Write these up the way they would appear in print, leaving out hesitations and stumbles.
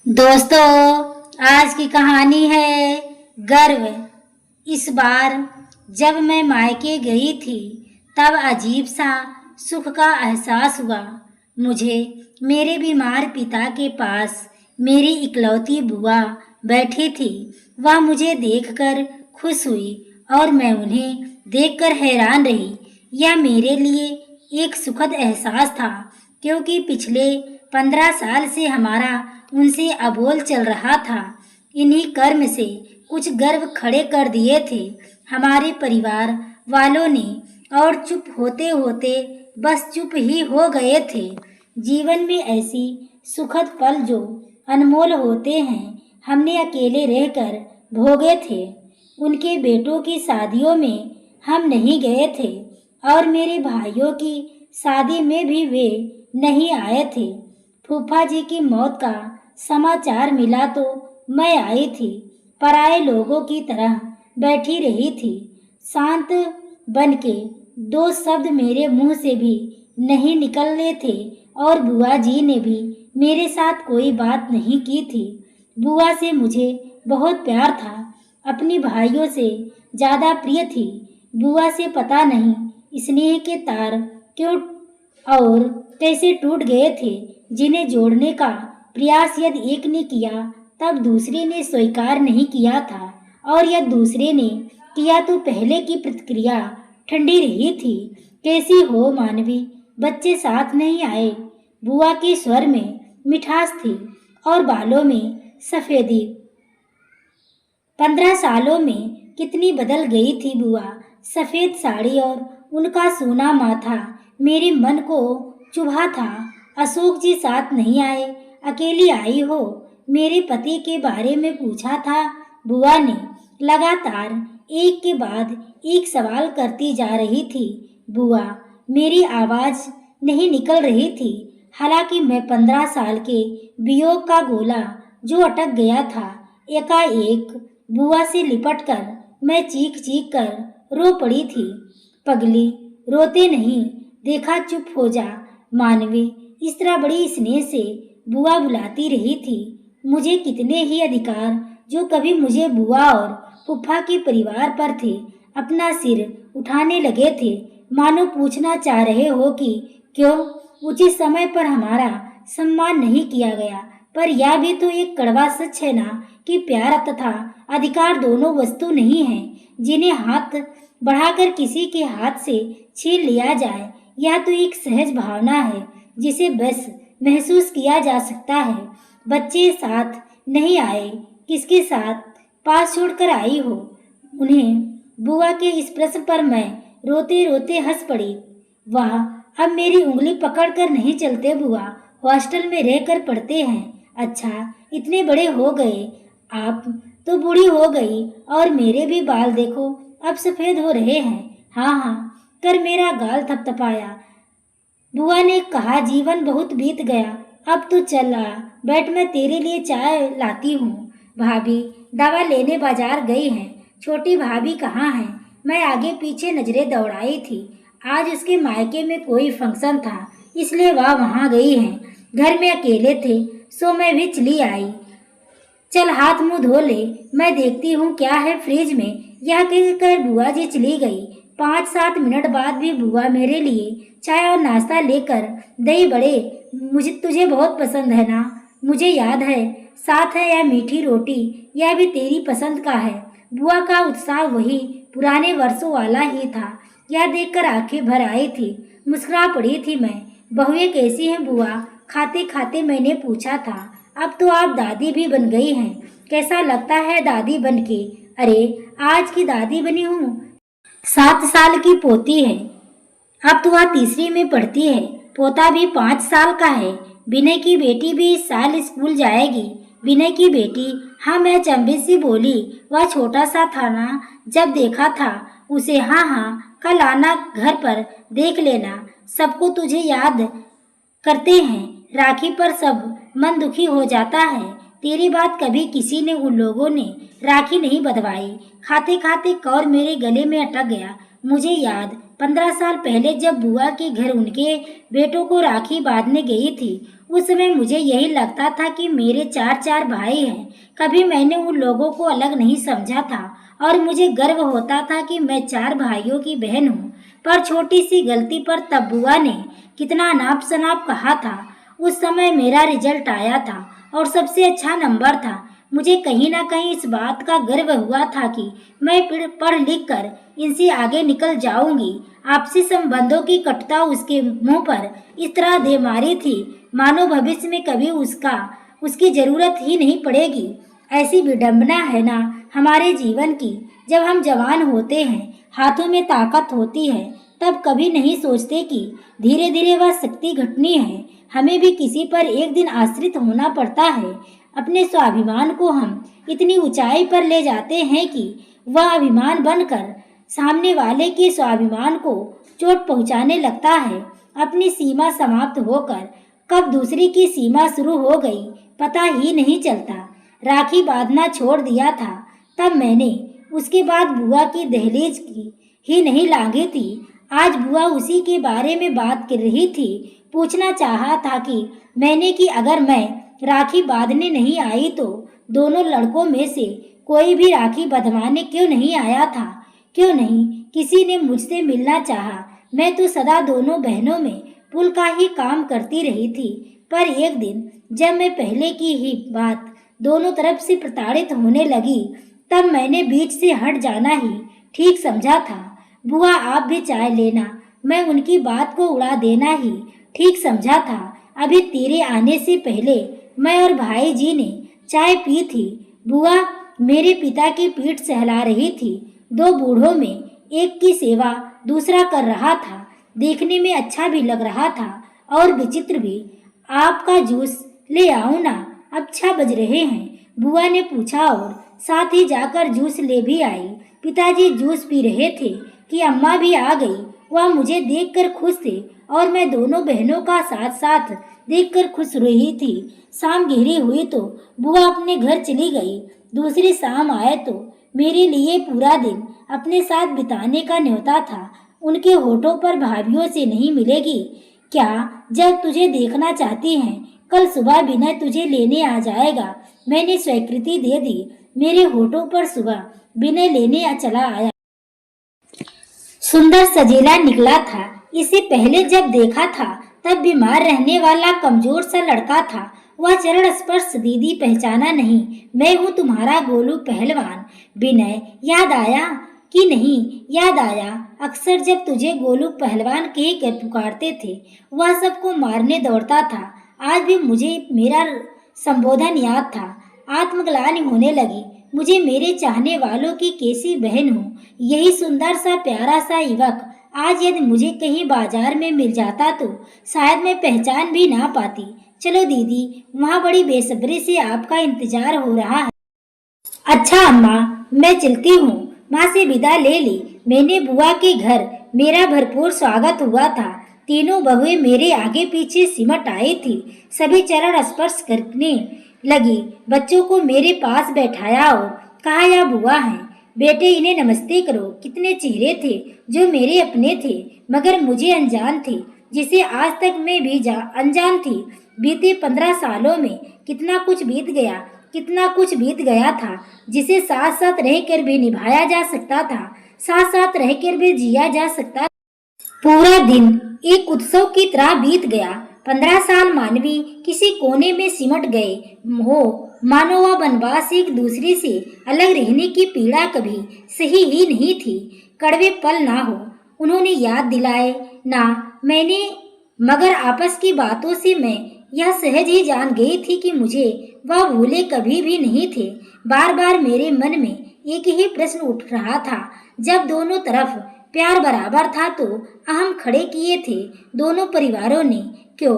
दोस्तों, आज की कहानी है गर्व। इस बार जब मैं मायके गई थी तब अजीब सा सुख का एहसास हुआ। मुझे मेरे बीमार पिता के पास मेरी इकलौती बुआ बैठी थी। वह मुझे देखकर खुश हुई और मैं उन्हें देखकर हैरान रही। यह मेरे लिए एक सुखद एहसास था क्योंकि पिछले 15 साल से हमारा उनसे अबोल चल रहा था। इन्हीं कर्म से कुछ गर्व खड़े कर दिए थे हमारे परिवार वालों ने, और चुप होते होते बस चुप ही हो गए थे। जीवन में ऐसी सुखद पल जो अनमोल होते हैं हमने अकेले रहकर भोगे थे। उनके बेटों की शादियों में हम नहीं गए थे और मेरे भाइयों की शादी में भी वे नहीं आए थे। फूफा जी की मौत का समाचार मिला तो मैं आई थी, पराए लोगों की तरह बैठी रही थी, शांत बनके। दो शब्द मेरे मुंह से भी नहीं निकलने थे और बुआ जी ने भी मेरे साथ कोई बात नहीं की थी। बुआ से मुझे बहुत प्यार था, अपनी भाइयों से ज़्यादा प्रिय थी। बुआ से पता नहीं स्नेह के तार क्यों और कैसे टूट गए थे, जिन्हें जोड़ने का प्रयास यदि एक ने किया तब दूसरे ने स्वीकार नहीं किया था, और यदि दूसरे ने किया तो पहले की प्रतिक्रिया ठंडी रही थी। कैसी हो मानवी, बच्चे साथ नहीं आए। बुआ के स्वर में मिठास थी और बालों में सफेदी। 15 सालों में कितनी बदल गई थी बुआ। सफेद साड़ी और उनका सोना माथा मेरे मन को चुभा था। अशोक जी साथ नहीं आए, अकेली आई हो। मेरे पति के बारे में पूछा था बुआ ने। लगातार एक के बाद एक सवाल करती जा रही थी बुआ। मेरी आवाज़ नहीं निकल रही थी, हालांकि मैं 15 साल के वियोग का गोला जो अटक गया था, एकाएक बुआ से लिपटकर मैं चीख चीख कर रो पड़ी थी। पगली, रोते नहीं, देखा, चुप हो जा मानवी। इस तरह बड़ी स्नेह से बुआ बुलाती रही थी। मुझे कितने ही अधिकार जो कभी मुझे बुआ और फूफा के परिवार पर थे, अपना सिर उठाने लगे थे, मानो पूछना चाह रहे हो कि क्यों उचित समय पर हमारा सम्मान नहीं किया गया। पर यह भी तो एक कड़वा सच है ना कि प्यार तथा अधिकार दोनों वस्तु नहीं हैं जिन्हें हाथ बढ़ाकर किसी के हाथ से छीन लिया जाए। यह तो एक सहज भावना है जिसे बस महसूस किया जा सकता है। बच्चे साथ नहीं आए, किसके साथ पास छोड़कर आई हो उन्हें? बुआ के इस प्रश्न पर मैं रोते रोते हंस पड़ी। वह अब मेरी उंगली पकड़कर नहीं चलते बुआ, हॉस्टल में रहकर पढ़ते हैं। अच्छा, इतने बड़े हो गए, आप तो बूढ़ी हो गई, और मेरे भी बाल देखो अब सफेद हो रहे हैं। हाँ हाँ कर मेरा गाल थपथपाया। बुआ ने कहा, जीवन बहुत बीत गया, अब तो चल आ बैठ, मैं तेरे लिए चाय लाती हूँ। भाभी दवा लेने बाजार गई हैं। छोटी भाभी कहाँ है? मैं आगे पीछे नजरें दौड़ाई थी। आज उसके मायके में कोई फंक्शन था, इसलिए वह वहाँ गई है। घर में अकेले थे सो मैं भी चली आई। चल हाथ मुंह धो ले, मैं देखती हूँ क्या है फ्रिज में। यह कहकर बुआ जी चली गई। 5-7 मिनट बाद भी बुआ मेरे लिए चाय और नाश्ता लेकर दही बड़े, मुझे तुझे बहुत पसंद है ना? मुझे याद है, साथ है यह मीठी रोटी, यह भी तेरी पसंद का है। बुआ का उत्साह वही पुराने वर्षों वाला ही था। यह देखकर आंखें भर आई थी। मुस्कुरा पड़ी थी मैं। बहुएं कैसी हैं बुआ? खाते खाते मैंने पूछा था। अब तो आप दादी भी बन गई हैं, कैसा लगता है दादी बन के? अरे आज की दादी बनी हूँ। 7 साल की पोती है, अब तो वह तीसरी में पढ़ती है। पोता भी 5 साल का है। विनय की बेटी भी इस साल स्कूल जाएगी। विनय की बेटी? हाँ, मैं अचंभित सी बोली। वह छोटा सा था ना जब देखा था उसे। हाँ हाँ, कल आना घर पर देख लेना। सबको तुझे याद करते हैं, राखी पर सब मन दुखी हो जाता है। तेरी बात कभी किसी ने उन लोगों ने राखी नहीं बंधवाई। खाते खाते कौर मेरे गले में अटक गया। मुझे याद 15 साल पहले जब बुआ के घर उनके बेटों को राखी बांधने गई थी, उस समय मुझे यही लगता था कि मेरे चार चार भाई हैं। कभी मैंने उन लोगों को अलग नहीं समझा था और मुझे गर्व होता था कि मैं 4 भाइयों की बहन हूँ। पर छोटी सी गलती पर तब बुआ ने कितना नाप शनाप कहा था। उस समय मेरा रिजल्ट आया था और सबसे अच्छा नंबर था। मुझे कहीं ना कहीं इस बात का गर्व हुआ था कि मैं पढ़ लिख कर इनसे आगे निकल जाऊंगी। आपसी संबंधों की कटुता उसके मुंह पर इस तरह दे मारी थी मानो भविष्य में कभी उसकी जरूरत ही नहीं पड़ेगी। ऐसी विडंबना है ना हमारे जीवन की। जब हम जवान होते हैं, हाथों में ताकत होती है, तब कभी नहीं सोचते कि धीरे धीरे वह शक्ति घटनी है। हमें भी किसी पर एक दिन आश्रित होना पड़ता है। अपने स्वाभिमान को हम इतनी ऊंचाई पर ले जाते हैं कि वह अभिमान बनकर सामने वाले के स्वाभिमान को चोट पहुंचाने लगता है। अपनी सीमा समाप्त होकर कब दूसरी की सीमा शुरू हो गई पता ही नहीं चलता। राखी बांधना छोड़ दिया था तब मैंने, उसके बाद बुआ की दहलीज की ही नहीं लांघी थी। आज बुआ उसी के बारे में बात कर रही थी। पूछना चाहा था कि मैंने कि अगर मैं राखी बांधने नहीं आई तो दोनों लड़कों में से कोई भी राखी बंधवाने क्यों नहीं आया था। क्यों नहीं किसी ने मुझसे मिलना चाहा। मैं तो सदा दोनों बहनों में पुल का ही काम करती रही थी। पर एक दिन जब मैं पहले की ही बात दोनों तरफ से प्रताड़ित होने लगी, तब मैंने बीच से हट जाना ही ठीक समझा था। बुआ आप भी चाय लेना, मैं उनकी बात को उड़ा देना ही ठीक समझा था। अभी तेरे आने से पहले मैं और भाई जी ने चाय पी थी। बुआ मेरे पिता की पीठ सहला रही थी। 2 बूढ़ों में एक की सेवा दूसरा कर रहा था। देखने में अच्छा भी लग रहा था और विचित्र भी। आपका जूस ले आऊं ना, अब 6 बज रहे हैं, बुआ ने पूछा और साथ ही जाकर जूस ले भी आई। पिताजी जूस पी रहे थे कि अम्मा भी आ गई। वह मुझे देखकर खुश थे और मैं दोनों बहनों का साथ साथ देखकर खुश रही थी। शाम गहरी हुई तो बुआ अपने घर चली गई। दूसरी शाम आए तो मेरे लिए पूरा दिन अपने साथ बिताने का न्योता था। उनके होठों पर भाभीयों से नहीं मिलेगी क्या, जब तुझे देखना चाहती हैं कल सुबह विनय तुझे लेने आ जाएगा। मैंने स्वीकृति दे दी। मेरे होठों पर सुबह विनय लेने चला आया। सुंदर सजेला निकला था। इसे पहले जब देखा था तब बीमार रहने वाला कमजोर सा लड़का था। वह चरण स्पर्श दीदी पहचाना नहीं। मैं हूँ तुम्हारा गोलू पहलवान। विनय याद आया कि नहीं याद आया। अक्सर जब तुझे गोलू पहलवान कह कर पुकारते थे वह सबको मारने दौड़ता था। आज भी मुझे मेरा संबोधन याद था। आत्मग्लानि होने लगी। मुझे मेरे चाहने वालों की कैसी बहन हूँ। यही सुंदर सा प्यारा सा युवक आज यदि मुझे कहीं बाजार में मिल जाता तो शायद मैं पहचान भी ना पाती। चलो दीदी, वहाँ बड़ी बेसब्री से आपका इंतजार हो रहा है। अच्छा अम्मा, मैं चलती हूँ। माँ से विदा ले ली। मैंने बुआ के घर मेरा भरपूर स्वागत हुआ था। तीनों बहुएं मेरे आगे पीछे सिमट आई थी। सभी चरण स्पर्श करने लगी। बच्चों को मेरे पास बैठाया और कहा यह बुआ है, बेटे इन्हें नमस्ते करो। कितने चेहरे थे जो मेरे अपने थे मगर मुझे अनजान थे, जिसे आज तक मैं भी अनजान थी। बीते 15 सालों में कितना कुछ बीत गया था जिसे साथ साथ रहकर भी निभाया जा सकता था, साथ साथ रहकर भी जिया जा सकता। पूरा दिन एक उत्सव की तरह बीत गया। 15 साल मानवी किसी कोने में सिमट गए हो मानो वह वनवास एक दूसरे से अलग रहने की पीड़ा कभी सही ही नहीं थी। कड़वे पल ना हो उन्होंने याद दिलाए ना मैंने, मगर आपस की बातों से मैं यह सहज ही जान गई थी कि मुझे वह भूले कभी भी नहीं थे। बार बार मेरे मन में एक ही प्रश्न उठ रहा था। जब दोनों तरफ प्यार बराबर था तो अहम खड़े किए थे दोनों परिवारों ने क्यों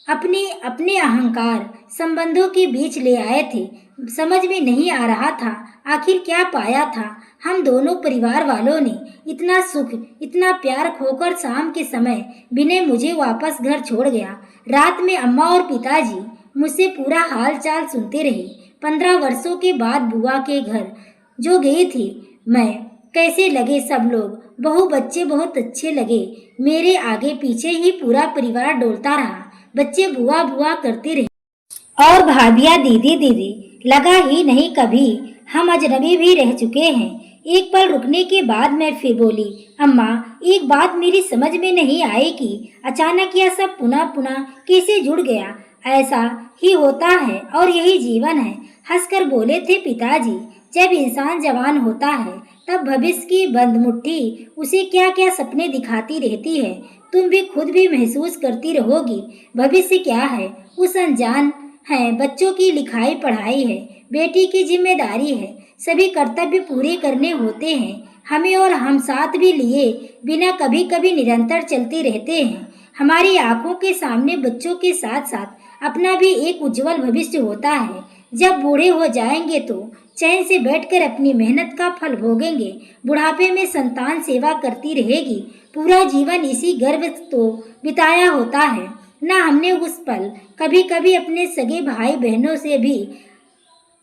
अपने अपने अहंकार संबंधों के बीच ले आए थे। समझ में नहीं आ रहा था आखिर क्या पाया था हम दोनों परिवार वालों ने। इतना सुख इतना प्यार खोकर शाम के समय विनय मुझे वापस घर छोड़ गया। रात में अम्मा और पिताजी मुझसे पूरा हाल चाल सुनते रहे। 15 वर्षों के बाद बुआ के घर जो गई थी मैं, कैसे लगे सब लोग? बहू बच्चे बहुत अच्छे लगे। मेरे आगे पीछे ही पूरा परिवार डोलता रहा। बच्चे बुआ बुआ करते रहे और भाभियाँ दीदी दीदी। लगा ही नहीं कभी हम अजनबी भी रह चुके हैं। एक पल रुकने के बाद मैं फिर बोली, अम्मा, एक बात मेरी समझ में नहीं आई कि अचानक यह सब पुनः पुनः कैसे जुड़ गया। ऐसा ही होता है और यही जीवन है, हंसकर बोले थे पिताजी। जब इंसान जवान होता है तब भविष्य की बंद मुट्ठी उसे क्या क्या सपने दिखाती रहती है। तुम भी खुद भी महसूस करती रहोगी। भविष्य क्या है, उस अनजान है। बच्चों की लिखाई पढ़ाई है, बेटी की जिम्मेदारी है, सभी कर्तव्य पूरे करने होते हैं हमें, और हम साथ भी लिए बिना कभी कभी निरंतर चलते रहते हैं। हमारी आंखों के सामने बच्चों के साथ साथ अपना भी एक उज्जवल भविष्य होता है। जब बूढ़े हो जाएंगे तो चैन से बैठकर अपनी मेहनत का फल भोगेंगे। बुढ़ापे में संतान सेवा करती रहेगी। पूरा जीवन इसी गर्व तो बिताया होता है ना हमने उस पल। कभी कभी अपने सगे भाई बहनों से भी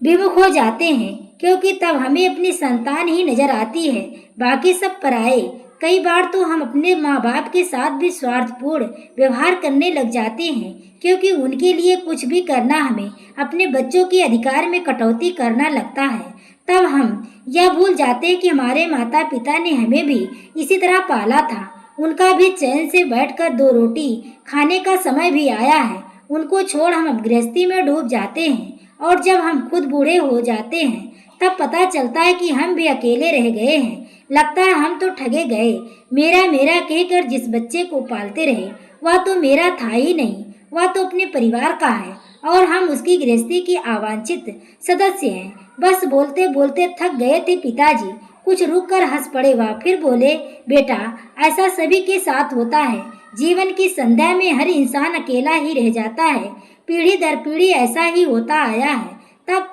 विमुख हो जाते हैं, क्योंकि तब हमें अपनी संतान ही नजर आती है, बाकी सब पराए। कई बार तो हम अपने माँ बाप के साथ भी स्वार्थपूर्ण व्यवहार करने लग जाते हैं, क्योंकि उनके लिए कुछ भी करना हमें अपने बच्चों के अधिकार में कटौती करना लगता है। तब हम यह भूल जाते हैं कि हमारे माता पिता ने हमें भी इसी तरह पाला था। उनका भी चैन से बैठकर दो रोटी खाने का समय भी आया है। उनको छोड़ हम अब गृहस्थी में डूब जाते हैं, और जब हम खुद बूढ़े हो जाते हैं तब पता चलता है कि हम भी अकेले रह गए हैं। लगता है हम तो ठगे गए। मेरा मेरा कहकर जिस बच्चे को पालते रहे वह तो मेरा था ही नहीं, वह तो अपने परिवार का है, और हम उसकी गृहस्थी की अवांछित सदस्य हैं। बस बोलते बोलते थक गए थे पिताजी। कुछ रुक कर हंस पड़े। वह फिर बोले, बेटा, ऐसा सभी के साथ होता है। जीवन की संध्या में हर इंसान अकेला ही रह जाता है। पीढ़ी दर पीढ़ी ऐसा ही होता आया है। तब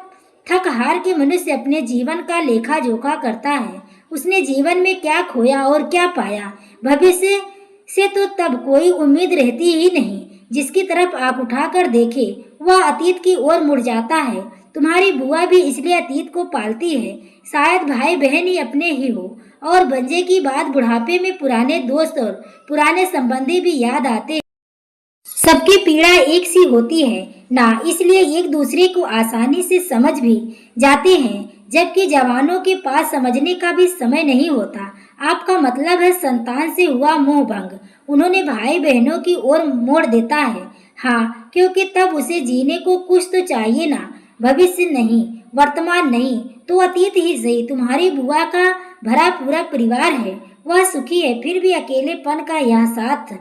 थक हार के मनुष्य अपने जीवन का लेखा जोखा करता है। उसने जीवन में क्या खोया और क्या पाया। भविष्य से तो तब कोई उम्मीद रहती ही नहीं। जिसकी तरफ आंख उठाकर देखे वह अतीत की ओर मुड़ जाता है। तुम्हारी बुआ भी इसलिए अतीत को पालती है। शायद भाई बहन ही अपने ही हो, और बंजे की बात बुढ़ापे में पुराने दोस्त और पुराने संबंधी भी याद आते हैं। सबकी पीड़ा एक सी होती है ना, इसलिए एक दूसरे को आसानी से समझ भी जाते हैं, जबकि जवानों के पास समझने का भी समय नहीं होता। आपका मतलब है संतान से हुआ मोह भंग उन्होंने भाई बहनों की ओर मोड़ देता है। हाँ, क्योंकि तब उसे जीने को कुछ तो चाहिए ना। भविष्य नहीं, वर्तमान नहीं तो अतीत ही सही। तुम्हारी बुआ का भरा पूरा परिवार है, वह सुखी है, फिर भी अकेलेपन का यह साथ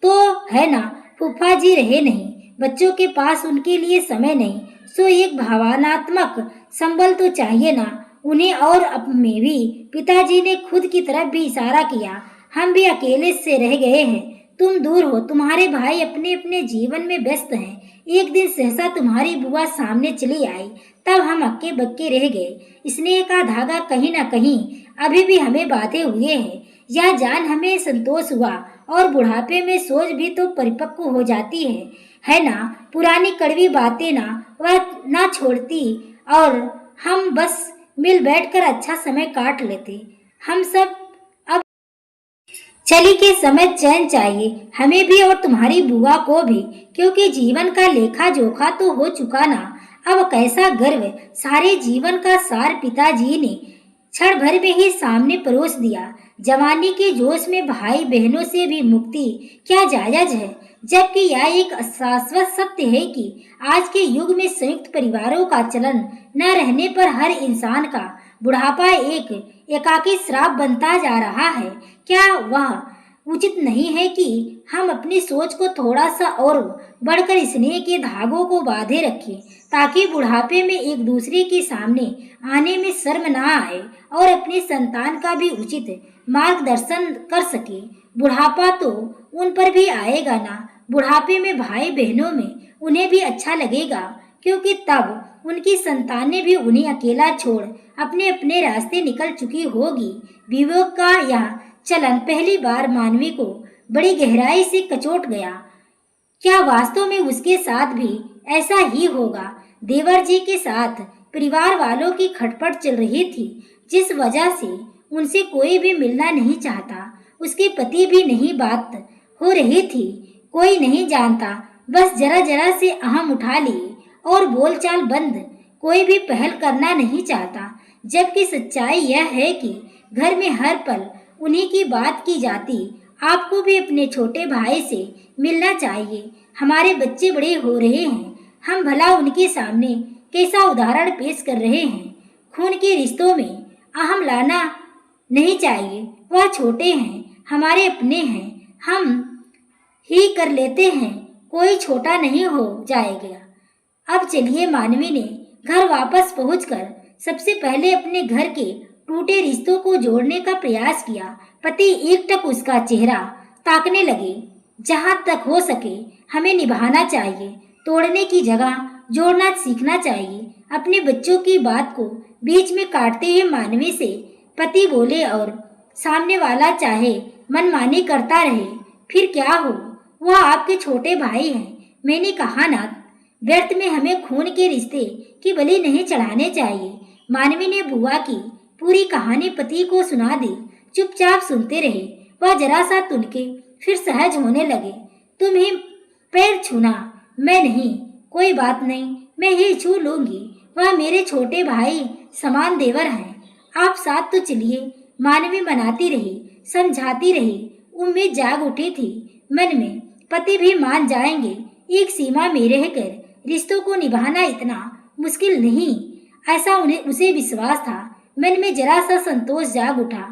तो है ना। फूफा जी रहे नहीं, बच्चों के पास उनके लिए समय नहीं, सो एक भावनात्मक संबल तो चाहिए ना उन्हें। और अब में भी पिताजी ने खुद की तरफ भी इशारा किया। हम भी अकेले से रह गए हैं। तुम दूर हो, तुम्हारे भाई अपने अपने जीवन में व्यस्त हैं। एक दिन सहसा तुम्हारी बुआ सामने चली आई, तब हम हक्के बक्के रह गए। स्नेह का धागा कहीं न कहीं अभी भी हमें बांधे हुए है। यह जान हमें संतोष हुआ, और बुढ़ापे में सोच भी तो परिपक्व हो जाती है ना। पुरानी कड़वी बातें ना वह ना छोड़ती, और हम बस मिल बैठकर अच्छा समय काट लेते। हम सब अब चली के समय चैन चाहिए, हमें भी और तुम्हारी बुआ को भी, क्योंकि जीवन का लेखा जोखा तो हो चुका ना। अब कैसा गर्व, सारे जीवन का सार पिताजी ने क्षण भर में ही सामने परोस दिया। जवानी के जोश में भाई बहनों से भी मुक्ति क्या जायज है, जबकि यह एक शाश्वत सत्य है कि आज के युग में संयुक्त परिवारों का चलन न रहने पर हर इंसान का बुढ़ापा एक एकाकी श्राप बनता जा रहा है। क्या वह उचित नहीं है कि हम अपनी सोच को थोड़ा सा और बढ़कर स्नेह के धागों को बांधे रखें, ताकि बुढ़ापे में एक दूसरे के सामने आने में शर्म ना आए, और अपनी संतान का भी उचित मार्गदर्शन कर सके। बुढ़ापा तो उन पर भी आएगा ना। बुढ़ापे में भाई बहनों में उन्हें भी अच्छा लगेगा, क्योंकि तब उनकी संतानें भी उन्हें अकेला छोड़ अपने अपने रास्ते निकल चुकी होगी। विवेक का यह चलन पहली बार मानवी को बड़ी गहराई से कचोट गया। क्या वास्तव में उसके साथ भी ऐसा ही होगा? देवर जी के साथ परिवार वालों की खटपट चल रही थी, जिस वजह से उनसे कोई भी मिलना नहीं चाहता। उसके पति भी नहीं बात हो रही थी। कोई नहीं जानता, बस जरा जरा से अहम उठा लिए और बोलचाल बंद। कोई भी पहल करना नहीं चाहता, जबकि सच्चाई यह है कि घर में हर पल उन्हीं की बात की जाती। आपको भी अपने छोटे भाई से मिलना चाहिए। हमारे बच्चे बड़े हो रहे हैं, हम भला उनके सामने कैसा उदाहरण पेश कर रहे हैं। खून के रिश्तों में अहम लाना नहीं चाहिए। वह छोटे हैं, हमारे अपने हैं, हम ही कर लेते हैं, कोई छोटा नहीं हो जाएगा। अब चलिए, मानवी ने घर वापस पहुंचकर सबसे पहले अपने घर के टूटे रिश्तों को जोड़ने का प्रयास किया। पति एकटक उसका चेहरा ताकने लगे। जहां तक हो सके हमें निभाना चाहिए, तोड़ने की जगह जोड़ना सीखना चाहिए। अपने बच्चों की बात को बीच में काटते हुए मानवी से पति बोले, और सामने वाला चाहे मनमानी करता रहे, फिर क्या हो, वह आपके छोटे भाई हैं। मैंने कहा ना, व्यर्थ में हमें खून के रिश्ते की बलि नहीं चढ़ाने चाहिए। मानवी ने बुआ की पूरी कहानी पति को सुना दी। चुपचाप सुनते रहे। वह जरा सा तुनके, फिर सहज होने लगे। तुम्हें पैर छूना, मैं नहीं, कोई बात नहीं, मैं ही छू लूंगी। वह मेरे छोटे भाई समान देवर हैं। आप साथ तो चलिए। मानवी मनाती रही, समझाती रही। उम्मीद जाग उठी थी मन में, पति भी मान जाएंगे। एक सीमा में रहकर रिश्तों को निभाना इतना मुश्किल नहीं, ऐसा उसे विश्वास था। मन में जरा सा संतोष जाग उठा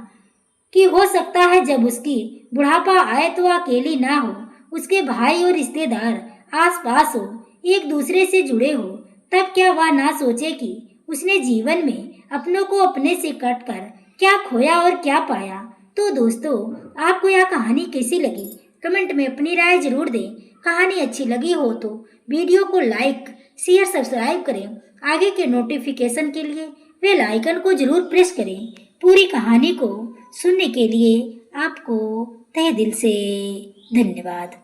कि हो सकता है जब उसकी बुढ़ापा आए तो अकेली ना हो, उसके भाई और रिश्तेदार आसपास हो, एक दूसरे से जुड़े हो। तब क्या वह ना सोचे कि उसने जीवन में अपनों को अपने से कटकर क्या खोया और क्या पाया। तो दोस्तों, आपको यह कहानी कैसी लगी कमेंट में अपनी राय जरूर दें। कहानी अच्छी लगी हो तो वीडियो को लाइक, शेयर, सब्सक्राइब करें। आगे के नोटिफिकेशन के लिए बेल आइकन को जरूर प्रेस करें। पूरी कहानी को सुनने के लिए आपको तहे दिल से धन्यवाद।